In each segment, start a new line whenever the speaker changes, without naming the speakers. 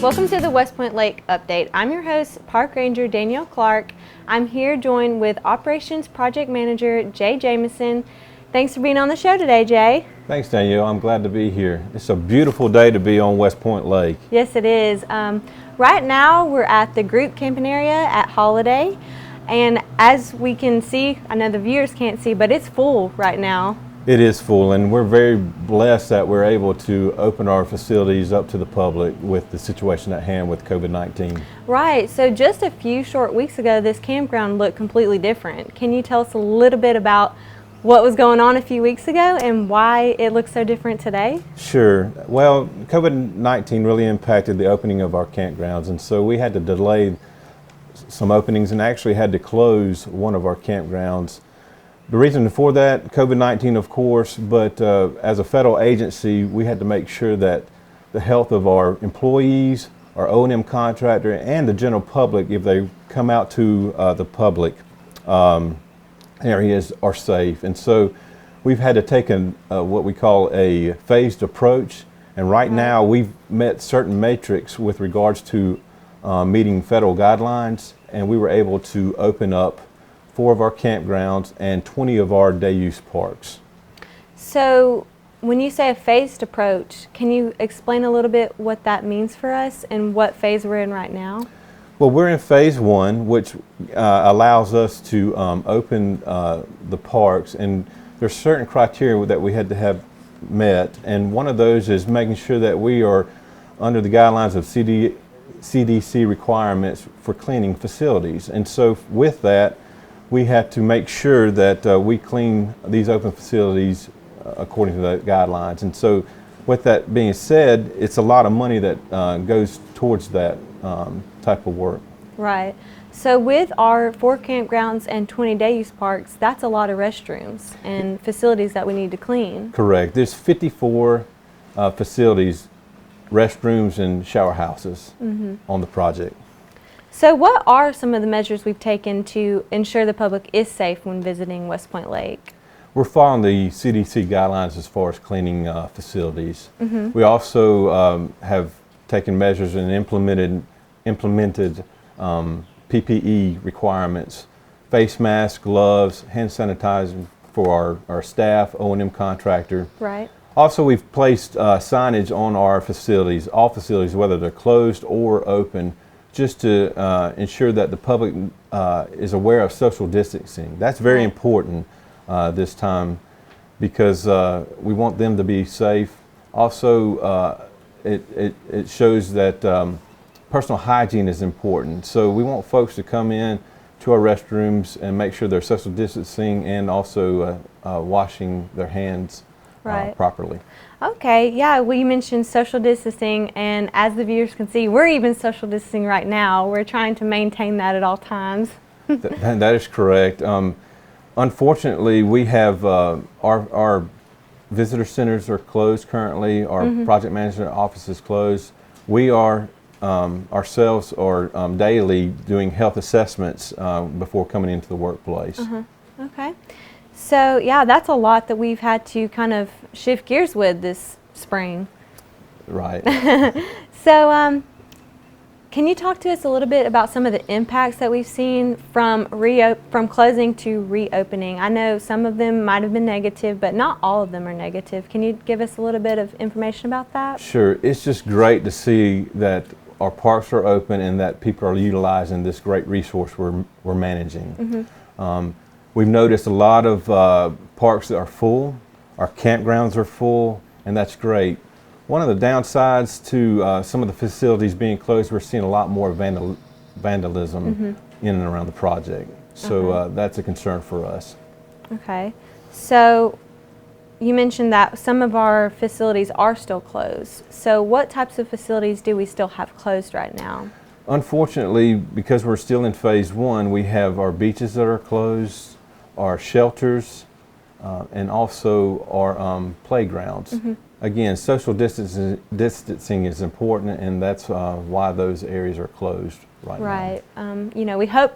Welcome to the West Point Lake Update. I'm your host, Park Ranger Danielle Clark. I'm here joined with Operations Project Manager Jay Jamison. Thanks for being on the show today, Jay.
Thanks, Danielle. I'm glad to be here. It's a beautiful day to be on West Point Lake.
Yes, it is. Right now, we're at the group camping area at Holiday. And as we can see, I know the viewers can't see, but it's full right now.
It is full, and we're very blessed that we're able to open our facilities up to the public with the situation at hand with COVID-19.
Right, so just a few short weeks ago, this campground looked completely different. Can you tell us a little bit about what was going on a few weeks ago and why it looks so different today?
Sure. Well, COVID-19 really impacted the opening of our campgrounds, and so we had to delay some openings and actually had to close one of our campgrounds. The reason for that, COVID-19 of course, but as a federal agency, we had to make sure that the health of our employees, our O&M contractor, and the general public, if they come out to the public areas, are safe. And so we've had to take what we call a phased approach, and right now we've met certain metrics with regards to meeting federal guidelines, and we were able to open up 4 of our campgrounds and 20 of our day use parks.
So when you say a phased approach, can you explain a little bit what that means for us and what phase we're in right now?
Well, we're in phase 1, which allows us to open the parks, and there's certain criteria that we had to have met, and one of those is making sure that we are under the guidelines of CDC requirements for cleaning facilities. And so with that, we have to make sure that we clean these open facilities according to the guidelines. And so with that being said, it's a lot of money that goes towards that type of work.
Right. So with our 4 campgrounds and 20 day use parks, that's a lot of restrooms and facilities that we need to clean.
Correct. There's 54 facilities, restrooms and shower houses on the project.
So what are some of the measures we've taken to ensure the public is safe when visiting West Point Lake?
We're following the CDC guidelines as far as cleaning facilities. We also have taken measures and implemented PPE requirements, face masks, gloves, hand sanitizer for our staff, O&M contractor.
Right.
Also, we've placed signage on our facilities, all facilities, whether they're closed or open, just to ensure that the public is aware of social distancing. That's very important this time because we want them to be safe. Also, it shows that personal hygiene is important. So we want folks to come in to our restrooms and make sure they're social distancing and also washing their hands properly.
Okay, yeah, well, you mentioned social distancing, and as the viewers can see, we're even social distancing right now. We're trying to maintain that at all times.
That is correct. Unfortunately, we have our visitor centers are closed currently. Our project management office is closed. We are ourselves are daily doing health assessments before coming into the workplace.
Okay. So yeah, that's a lot that we've had to kind of shift gears with this spring.
Right.
So can you talk to us a little bit about some of the impacts that we've seen from closing to reopening? I know some of them might have been negative, but not all of them are negative. Can you give us a little bit of information about that?
Sure. It's just great to see that our parks are open and that people are utilizing this great resource we're managing. We've noticed a lot of parks that are full, our campgrounds are full, and that's great. One of the downsides to some of the facilities being closed, we're seeing a lot more vandalism in and around the project. So that's a concern for us.
Okay. So you mentioned that some of our facilities are still closed. So what types of facilities do we still have closed right now?
Unfortunately, because we're still in phase 1, we have our beaches that are closed, our shelters, and also our playgrounds. Again, social distancing is important, and that's why those areas are closed right now.
You know, we hope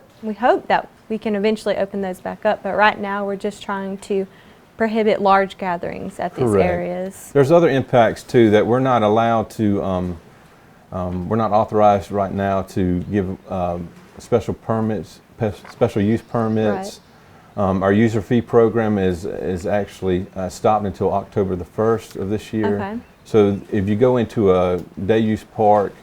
that we can eventually open those back up, but right now we're just trying to prohibit large gatherings at these areas.
There's other impacts too, that we're not allowed to We're not authorized right now to give special permits, special use permits. Our user fee program is actually stopped until October the 1st of this year.
Okay.
So if you go into a day use park,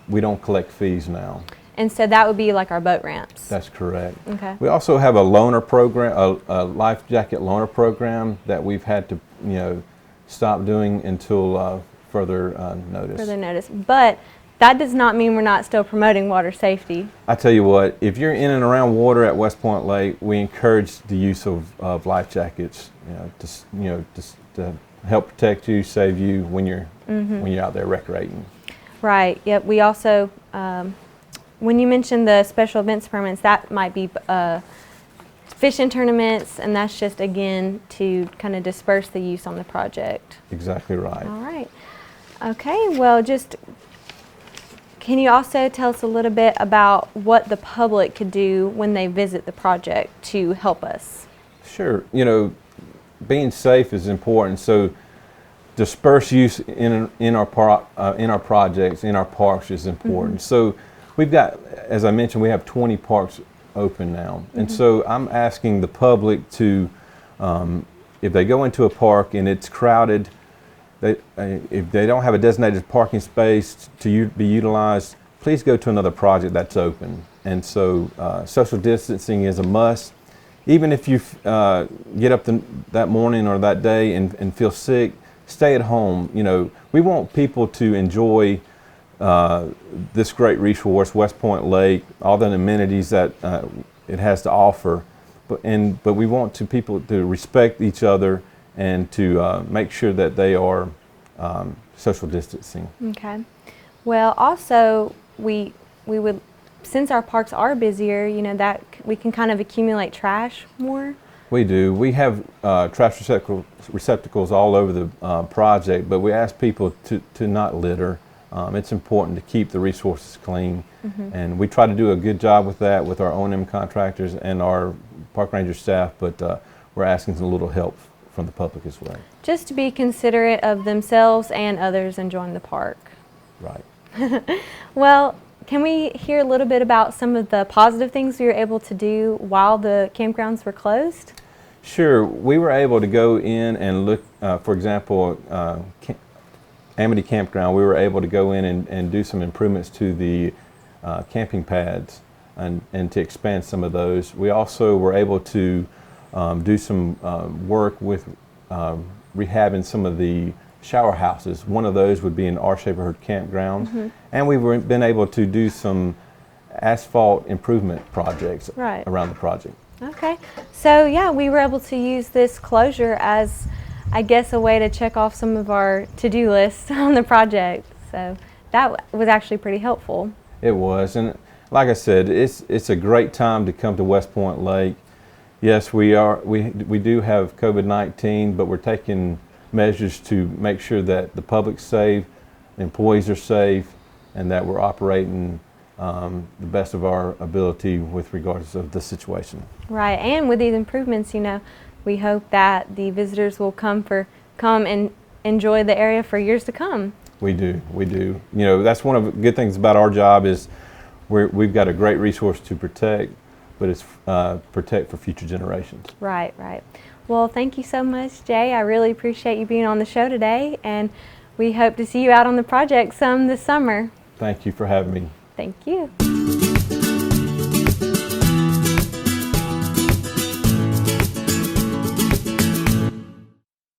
we don't collect fees now.
And so that would be like our boat ramps.
That's correct.
Okay.
We also have a loaner program, a life jacket loaner program that we've had to, stop doing until further notice.
Further notice. But that does not mean we're not still promoting water safety.
I tell you what, if you're in and around water at West Point Lake, we encourage the use of life jackets, to help protect you, save you when you're out there recreating.
Right. Yep. We also, when you mentioned the special events permits, that might be fishing tournaments, and that's just again to kind of disperse the use on the project.
Exactly right.
All right. Okay. Well, can you also tell us a little bit about what the public could do when they visit the project to help us?
Sure. Being safe is important. So disperse use in our projects, in our parks is important. So we've got, as I mentioned, we have 20 parks open now. And so I'm asking the public to, if they go into a park and it's crowded, if they don't have a designated parking space to be utilized, please go to another project that's open. And so social distancing is a must. Even if you get up that morning or that day and feel sick, stay at home. We want people to enjoy this great resource, West Point Lake, all the amenities that it has to offer. But we want people to respect each other and to make sure that they are social distancing.
Okay. Well, also we would, since our parks are busier, that we can kind of accumulate trash more.
We do. We have trash receptacles all over the project, but we ask people to not litter. It's important to keep the resources clean, and we try to do a good job with that with our O&M contractors and our park ranger staff, but we're asking for a little help from the public as well.
Just to be considerate of themselves and others enjoying the park.
Right.
Well, can we hear a little bit about some of the positive things we were able to do while the campgrounds were closed?
Sure. We were able to go in and look, for example, Amity Campground, we were able to go in and do some improvements to the camping pads and to expand some of those. We also were able to do some work with rehabbing some of the shower houses. One of those would be in our Shaperherd Campground. And we've been able to do some asphalt improvement projects around the project.
Okay. So yeah, we were able to use this closure as, I guess, a way to check off some of our to-do lists on the project. So that was actually pretty helpful. It
was. And like I said, it's a great time to come to West Point Lake. Yes, we do have COVID-19, but we're taking measures to make sure that the public's safe, employees are safe, and that we're operating the best of our ability with regards of the situation.
Right, and with these improvements, we hope that the visitors will come and enjoy the area for years to come. We do. That's one of the good things about our job is we've got a great resource to protect, but it's protect for future generations. Right. Well, thank you so much, Jay. I really appreciate you being on the show today, and we hope to see you out on the project some this summer. Thank you for having me. Thank you.